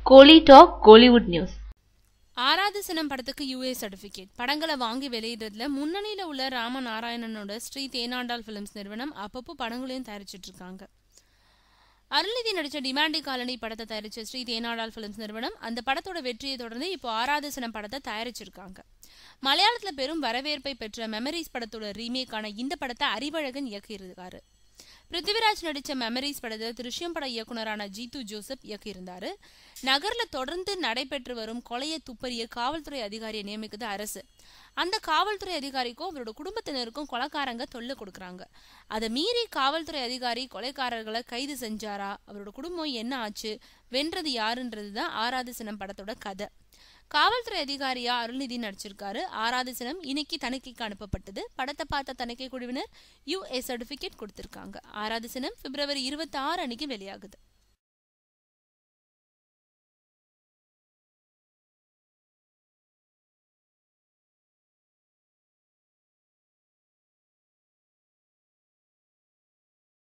கோலி talk Kollywood news. ஆராது சினம் படத்துக்கு UA certificate. படங்களை வாங்கி வெளியிடுறதுல முன்னணியில உள்ள ராமநாராயணனோட ஸ்ரீ தேனாண்டாள் பிலிம்ஸ் நிறுவனம் அப்பப்போ படங்களையும் தயாரிச்சிட்டு இருக்காங்க. அருள்நிதி நடிச்ச டிமாண்டி காலனி படத்தை தயாரிச்ச ஸ்ரீ தேனாண்டாள் பிலிம்ஸ் நிறுவனம் அந்த படத்தோட வெற்றியை தொடர்ந்து இப்போ ஆராது சினம் படத்தை தயாரிச்சிருக்காங்க. மலையாளத்துல பெரும் வரவேற்பை பெற்ற மெமரிஸ் படத்தோட ரீமேக்கான இந்த படத்தை அறிவழகன் இயக்கியிருக்காரு. பிருத்திவிராஜ் நடிச்ச மெமரிஸ் படத்தை திருஷ்யம் பட இயக்குனரான ஜீத்து ஜோசப் இயக்கியிருந்தாரு. நகர்ல தொடர்ந்து நடைபெற்று வரும் கொலையை துப்பறிய காவல்துறை அதிகாரியை நியமிக்குது அரசு. அந்த காவல்துறை அதிகாரிக்கும் அவரோட குடும்பத்தினருக்கும் கொலைக்காரங்க தொல்லை கொடுக்கறாங்க. அதை மீறி காவல்துறை அதிகாரி கொலைக்காரர்களை கைது செஞ்சாரா, அவரோட குடும்பம் என்ன ஆச்சு, வென்றது யாருன்றதுதான் ஆராது சினம் படத்தோட கதை. காவல்துறை அதிகாரியா அருள்நிதி நடிச்சிருக்காரு. ஆராது சினம் இன்னைக்கு தணிக்கைக்கு அனுப்பப்பட்டது. படத்தை பார்த்த தணிக்கை குழுவினர் யூஏ சர்டிபிகேட் கொடுத்திருக்காங்க. ஆராது சினம் February 26 அன்னைக்கு வெளியாகுது.